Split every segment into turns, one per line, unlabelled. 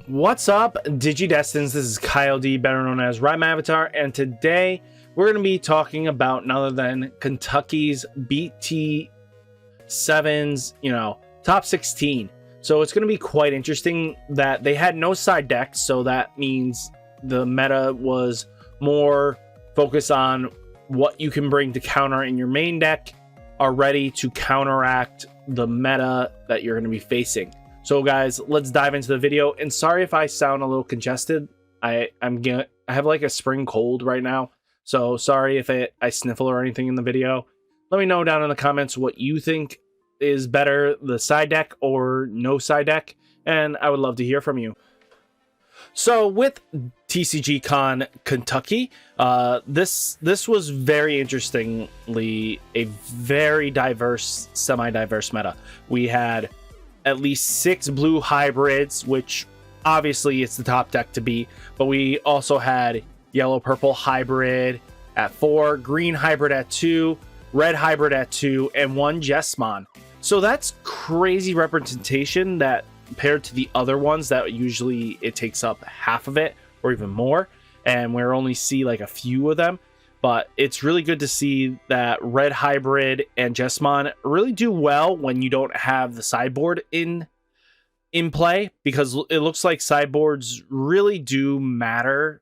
What's up, Digidestins? This is Kyle D, better known as Ridemyavatar, and today we're going to be talking about none other than Kentucky's BT7's, top 16. So it's going to be quite interesting that they had no side decks, so that means the meta was more focused on what you can bring to counter in your main deck are ready to counteract the meta that you're going to be facing. So guys, let's dive into the video, and sorry if I sound a little congested. I have like a spring cold right now, so sorry if I sniffle or anything in the video. Let me know down in the comments what you think is better, the side deck or no side deck, and I would love to hear from you. So with TCG Con Kentucky, this was very interestingly a very diverse, semi-diverse meta. We had at least 6 blue hybrids, which obviously it's the top deck to beat, but we also had yellow purple hybrid at 4, green hybrid at 2, red hybrid at 2, and 1 Jesmon. So that's crazy representation that compared to the other ones that usually it takes up half of it or even more, and we only see like a few of them. But it's really good to see that red hybrid and Jesmon really do well when you don't have the sideboard in play, because it looks like sideboards really do matter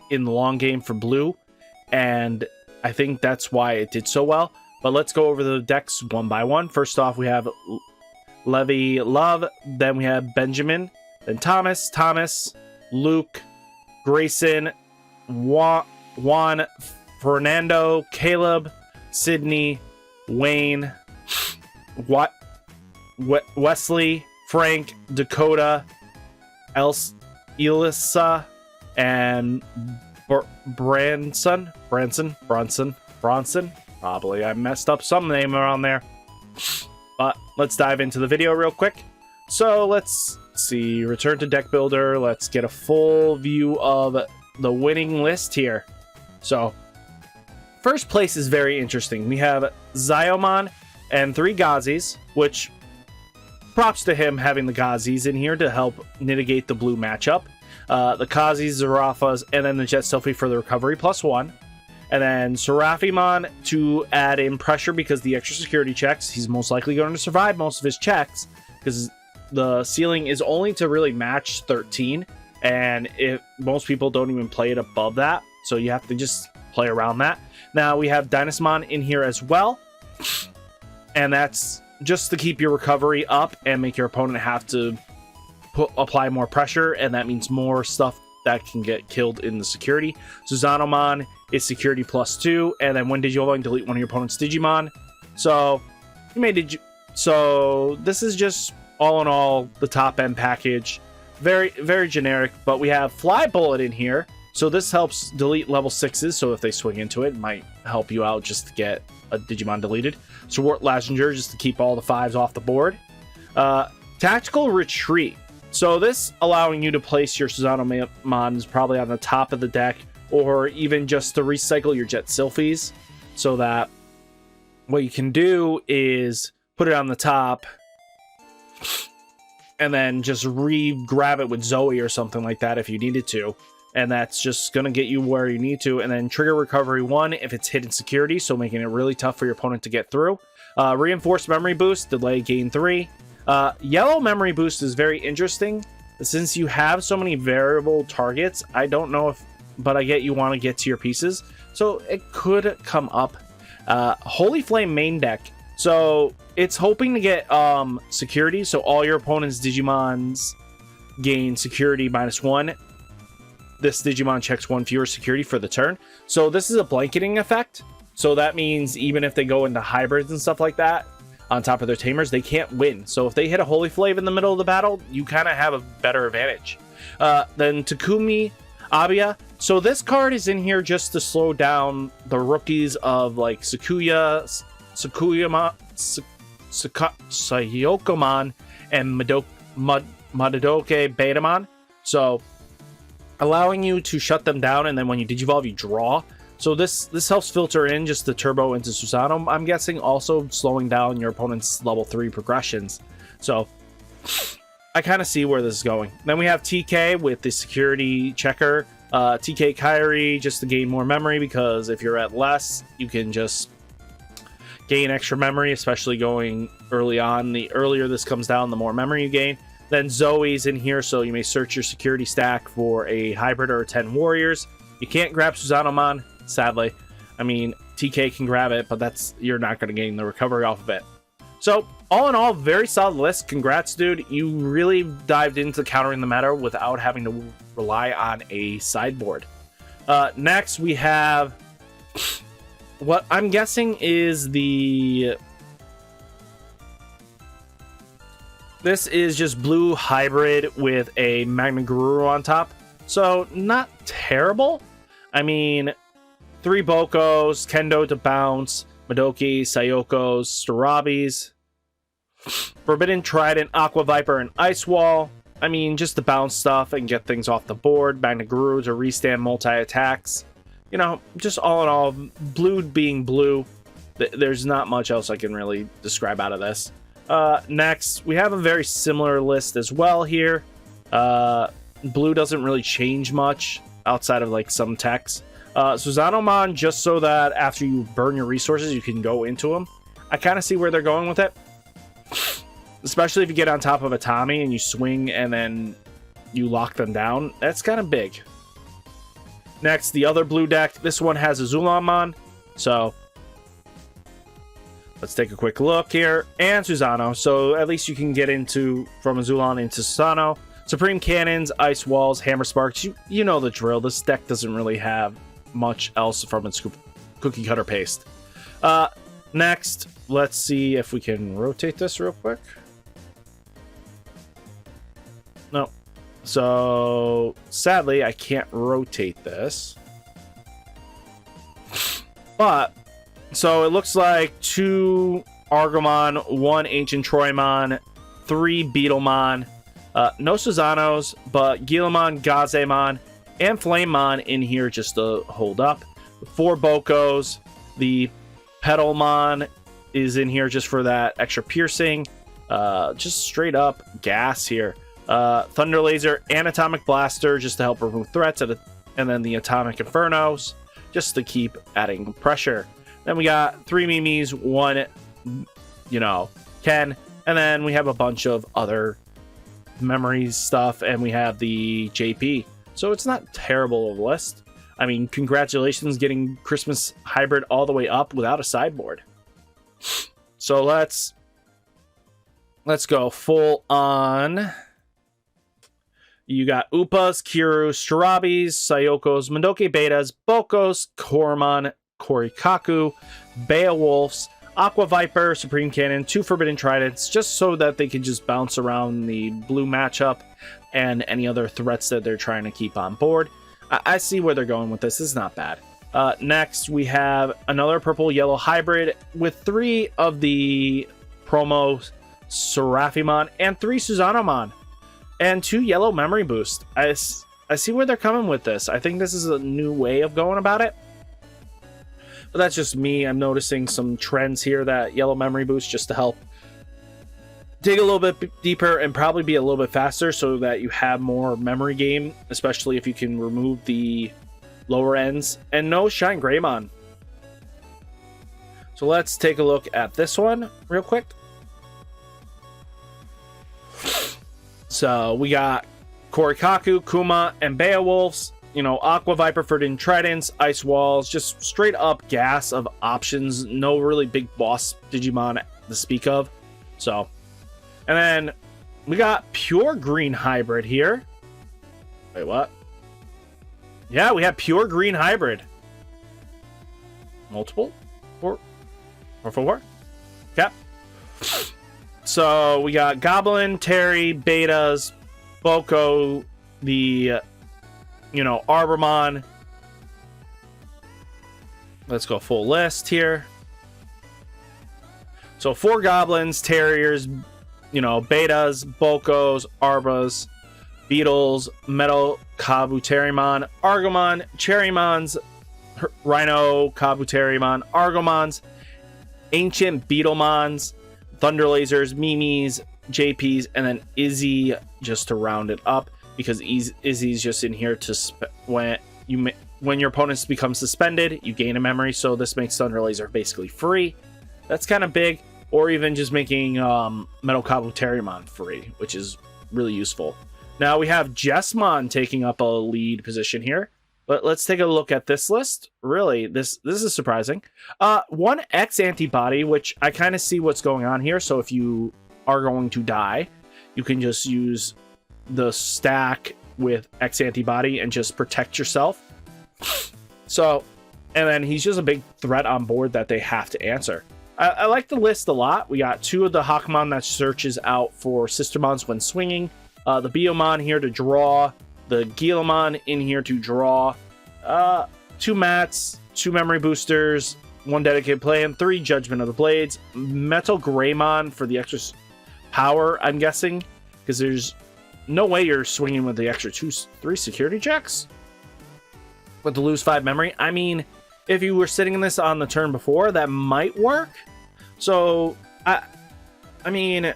in the long game for blue, and I think that's why it did so well. But let's go over the decks one by one. First off, we have Levy Love, then we have Benjamin, then Thomas, Luke, Grayson, Juan, Fernando, Caleb, Sydney, Wayne, Wesley, Frank, Dakota, Elissa, and Bronson. Probably I messed up some name around there. But let's dive into the video real quick. So let's see, return to deck builder. Let's get a full view of the winning list here. So first place is very interesting. We have Xiomon and 3 Gazis, which props to him having the Gazis in here to help mitigate the blue matchup. The Kazis, Zarafas, and then the Jet Selfie for the recovery +1. And then Seraphimon to add in pressure because the extra security checks. He's most likely going to survive most of his checks because the ceiling is only to really match 13. And if most people don't even play it above that, so you have to just play around that. Now we have Dynasmon in here as well, and that's just to keep your recovery up and make your opponent have to apply more pressure, and that means more stuff that can get killed in the security. Suzanomon is security +2, and then when Digimon delete one of your opponent's Digimon. So you made so this is just all in all the top end package. Very, very generic, but we have Fly Bullet in here. So this helps delete level 6s, so if they swing into it, it might help you out just to get a Digimon deleted. Swart Lassinger, just to keep all the 5s off the board. Tactical Retreat. So this allowing you to place your Suzanomons probably on the top of the deck, or even just to recycle your Jet Sylphies, so that what you can do is put it on the top and then just re-grab it with Zoe or something like that if you needed to. And that's just going to get you where you need to. And then trigger recovery 1 if it's hidden security, so making it really tough for your opponent to get through. Reinforced memory boost, delay gain 3. Yellow memory boost is very interesting. Since you have so many variable targets, I don't know if, but I get you want to get to your pieces, so it could come up. Holy Flame main deck. So it's hoping to get security, so all your opponent's Digimons gain security -1. This Digimon checks 1 fewer security for the turn. So this is a blanketing effect. So that means even if they go into hybrids and stuff like that on top of their tamers, they can't win. So if they hit a Holy Flame in the middle of the battle, you kind of have a better advantage. Then Takumi Abia. So this card is in here just to slow down the rookies of like Sakuyokomon, and Madoke Betamon. So allowing you to shut them down, and then when you digivolve, you draw. So this helps filter in just the turbo into Susanoo, I'm guessing, also slowing down your opponent's level 3 progressions. So I kind of see where this is going. Then we have TK with the security checker. TK Kyrie, just to gain more memory, because if you're at less, you can just gain extra memory, especially going early on. The earlier this comes down, the more memory you gain. Then Zoe's in here, so you may search your security stack for a hybrid or 10 warriors. You can't grab Suzanomon, sadly. I mean, TK can grab it, but you're not going to gain the recovery off of it. So, all in all, very solid list. Congrats, dude. You really dived into countering the meta without having to rely on a sideboard. Next, we have what I'm guessing is this is just blue hybrid with a Magna Guru on top. So, not terrible. I mean, 3 Bokos, Kendo to bounce, Madoki, Sayokos, Starabis, Forbidden Trident, Aqua Viper, and Ice Wall. I mean, just to bounce stuff and get things off the board. Magna Guru to restand multi-attacks. You know, just all in all, blue being blue, there's not much else I can really describe out of this. Next, we have a very similar list as well here. Blue doesn't really change much outside of like some text. Suzanomon, just so that after you burn your resources, you can go into them. I kind of see where they're going with it. Especially if you get on top of a Tommy and you swing and then you lock them down. That's kind of big. Next, the other blue deck. This one has a Zulanmon. So, let's take a quick look here. And Susano. So, at least you can get from a Zulan into Susano. Supreme Cannons, Ice Walls, Hammer Sparks. You know the drill. This deck doesn't really have much else from its cookie cutter paste. Next, let's see if we can rotate this real quick. No. So, sadly, I can't rotate this. But, so it looks like 2 Argomon, 1 Ancient Troymon, 3 Beetlemon, no Suzanos, but Gilamon, Gazemon, and Flamemon in here just to hold up. 4 Bokos, the Petalmon is in here just for that extra piercing. Just straight up gas here. Thunder Laser and Atomic Blaster just to help remove threats, and then the Atomic Infernos just to keep adding pressure. Then we got 3 Mimis, 1, Ken, and then we have a bunch of other memories stuff, and we have the JP. So it's not terrible of a list. I mean, congratulations getting Christmas Hybrid all the way up without a sideboard. So let's go full on. You got Upas, Kirus, Starabis, Sayokos, Madoki Betas, Bokos, Koromon, Korikaku, Beowulfs, Aqua Viper, Supreme Cannon, 2 Forbidden Tridents, just so that they can just bounce around the blue matchup and any other threats that they're trying to keep on board. I see where they're going with this. This is not bad. Next, we have another purple-yellow hybrid with 3 of the promo Seraphimon and 3 Suzanomon and 2 yellow memory boost. I see where they're coming with this. I think this is a new way of going about it. But that's just me. I'm noticing some trends here that yellow memory boost just to help dig a little bit deeper and probably be a little bit faster so that you have more memory game, especially if you can remove the lower ends. And no Shine Greymon. So let's take a look at this one real quick. So we got Korikaku, Kuma, and Beowulfs. Aqua Viper, Forbidden Tridents, Ice Walls, just straight up gas of options. No really big boss Digimon to speak of. So, and then we got Pure Green Hybrid here. Wait, what? Yeah, we have Pure Green Hybrid. Multiple? 4? 4? Okay. So we got Goblin, Terry, Betas, Boko, the Arbomon. Let's go full list here. So 4 Goblins, Terriers, Betas, Bokos, Arbas, Beetles, Metal, Kabuterimon, Argomon, Cherrymons, Rhino, Kabuterimon, Argomons, Ancient Beetlemons, Thunder Lasers, Mimis, JPs, and then Izzy just to round it up, because Izzy's just in here to when your opponents become suspended, you gain a memory, so this makes Thunder Laser basically free. That's kind of big. Or even just making Metal Kabuterimon free, which is really useful. Now we have Jesmon taking up a lead position here. But let's take a look at this list. Really, this is surprising. 1X antibody, which I kind of see what's going on here. So if you are going to die, you can just use the stack with X antibody and just protect yourself. So, and then he's just a big threat on board that they have to answer. I like the list a lot. We got 2 of the Hakumon that searches out for Sistermons when swinging. The Biomon here to draw. The Guillemon in here to draw. 2 Mats, 2 Memory Boosters, 1 Dedicated Plan, 3 Judgment of the Blades. Metal Greymon for the extra power, I'm guessing. Because there's no way you're swinging with the extra 3 security checks. With the lose 5 memory. I mean, if you were sitting in this on the turn before, that might work. So, I mean,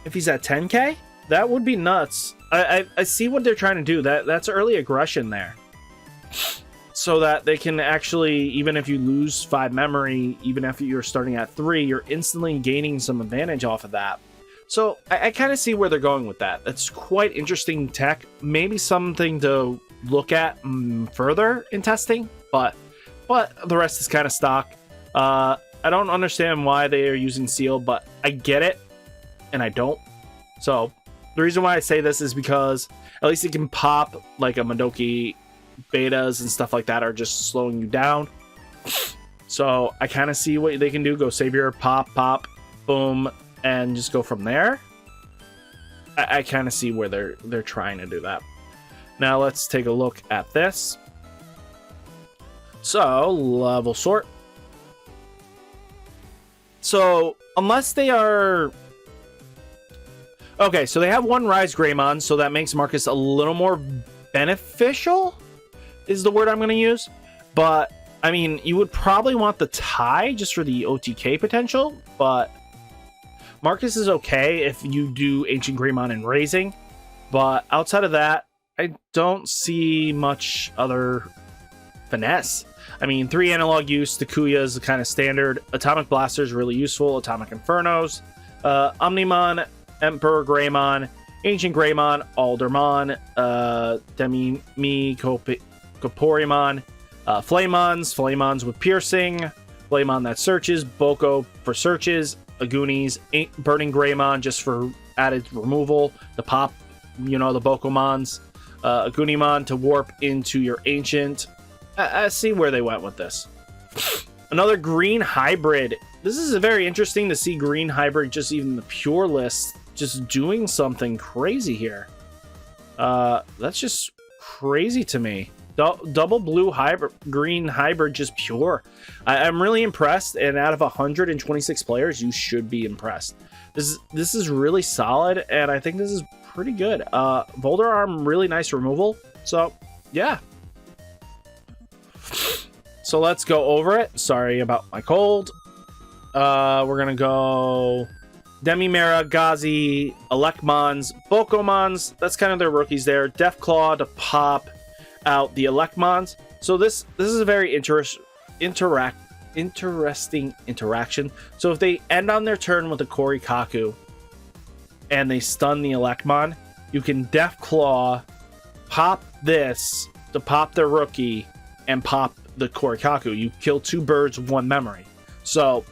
if he's at 10k, that would be nuts. I see what they're trying to do. That's early aggression there. So that they can actually, even if you lose 5 memory, even if you're starting at 3, you're instantly gaining some advantage off of that. So I kind of see where they're going with that. That's quite interesting tech. Maybe something to look at further in testing, but the rest is kind of stock. I don't understand why they are using Seal, but I get it, and I don't. So the reason why I say this is because at least it can pop like a Madoki betas and stuff like that are just slowing you down. So I kind of see what they can do. Go Savior, pop, boom, and just go from there. I kind of see where they're trying to do that. Now let's take a look at this. So level sort. So unless they are okay, so they have 1 Rise Greymon, so that makes Marcus a little more beneficial, is the word I'm going to use. But I mean, you would probably want the tie just for the OTK potential, but Marcus is okay if you do Ancient Greymon and Raising. But outside of that, I don't see much other finesse. I mean, 3 analog use, Takuya is kind of standard. Atomic Blaster is really useful. Atomic Infernos, Omnimon, Emperor Greymon, Ancient Greymon, Aldermon, Koporimon, Flamons with Piercing, Flamon that searches, Boko for searches, Agunis, Burning Greymon just for added removal, the pop, the Bokomons, Agunimon to warp into your Ancient. I see where they went with this. Another green hybrid. This is very interesting to see green hybrid, just even the pure list, just doing something crazy here. That's just crazy to me. Double blue hybrid, green hybrid, just pure. I'm really impressed, and out of 126 players, you should be impressed. This is really solid, and I think this is pretty good. Boulder Arm, really nice removal. So yeah. So let's go over it. Sorry about my cold. We're gonna go Demimera, Gazi, Elecmons, Bokomons. That's kind of their rookies there. Deathclaw to pop out the Elecmons. So this is a very interesting interaction. So if they end on their turn with a Korikaku and they stun the Elecmon, you can Deathclaw, pop this to pop their rookie, and pop the Korikaku. You kill 2 birds with 1 memory. So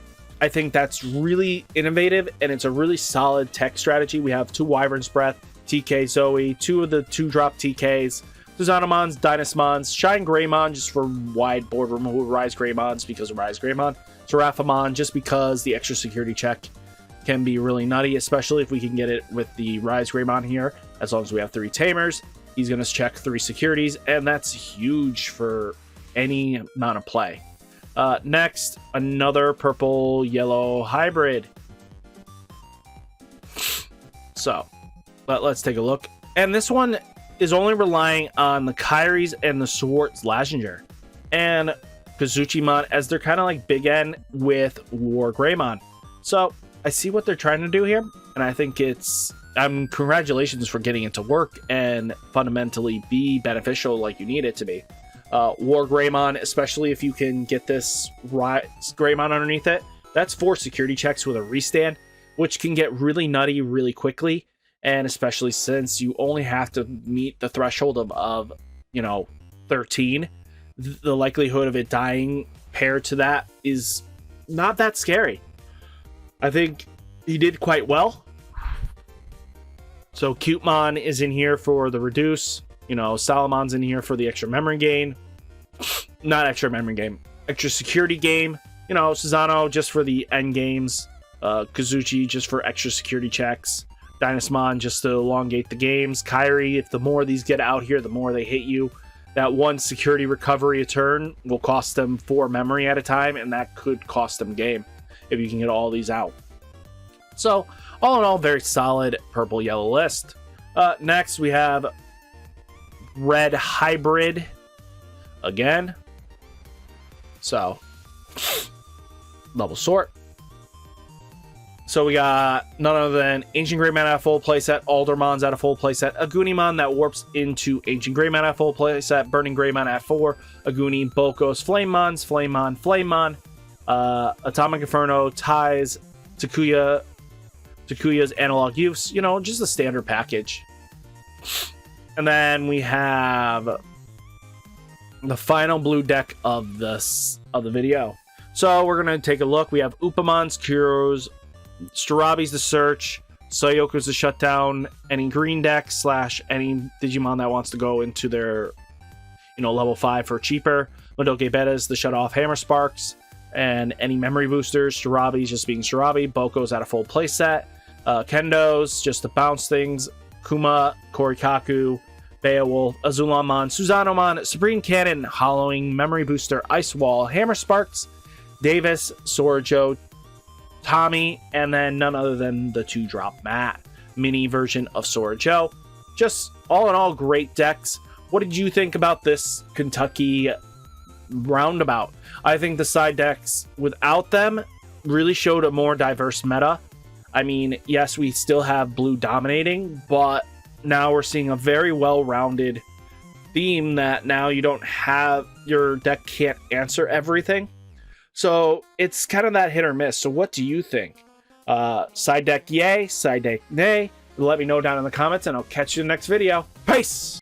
I think that's really innovative, and it's a really solid tech strategy. We have 2 Wyvern's Breath, TK Zoe, 2 of the 2-drop TKs, Suzanomons, Dynasmons, Shine Greymon just for wide board removal, Rise Greymons because of Rise Greymon, Seraphamon just because the extra security check can be really nutty, especially if we can get it with the Rise Greymon here. As long as we have 3 Tamers, he's going to check 3 securities, and that's huge for any amount of play. Next, another purple yellow hybrid. So let's take a look, and this one is only relying on the Kairis and the Swartz Lashinger and Kazuchimon as they're kind of like big end with War Greymon. So I see what they're trying to do here, and I think it's congratulations for getting it to work and fundamentally be beneficial like you need it to be. War Greymon, especially if you can get this Greymon underneath it, that's 4 security checks with a restand, which can get really nutty really quickly, and especially since you only have to meet the threshold of 13, the likelihood of it dying paired to that is not that scary. I think he did quite well. So Cutemon is in here for the reduce. Salamon's in here for the extra memory gain. Not extra memory game. Extra security game. Susano just for the end games. Kazuchi just for extra security checks. Dynasmon just to elongate the games. Kairi, if the more these get out here, the more they hit you. That 1 security recovery a turn will cost them 4 memory at a time, and that could cost them game if you can get all these out. So, all in all, very solid purple-yellow list. Next, we have Red Hybrid again. So, level sort. So we got none other than Ancient Greymon at a full playset, Aldermon's at a full playset, Agunimon that warps into Ancient Greymon at a full playset, Burning Greymon at 4, Aguni, Bokos, Flamemons, Flamemon, Atomic Inferno, Ties, Takuya's Analog Use, just a standard package. And then we have the final blue deck of the video. So we're going to take a look. We have Upamons, Kuros, Starabi's the search, Sayoko's the shutdown, any green deck / any Digimon that wants to go into their level 5 for cheaper. Madoke Betta's the shut off Hammer Sparks, and any memory boosters. Starabi's just being Starabi, Boko's at a full playset, Kendo's just to bounce things, Kuma, Korikaku, Beowulf, Azulamon, Suzanomon, Supreme Cannon, Hollowing, Memory Booster, Ice Wall, Hammer Sparks, Davis, Sorajo, Tommy, and then none other than the 2-drop Matt mini version of Sorajo. Just all in all, great decks. What did you think about this Kentucky roundabout? I think the side decks without them really showed a more diverse meta. I mean, yes, we still have blue dominating, but now we're seeing a very well-rounded theme that now you don't have, your deck can't answer everything. So it's kind of that hit or miss. So what do you think? Side deck yay, side deck nay? Let me know down in the comments, and I'll catch you in the next video. Peace!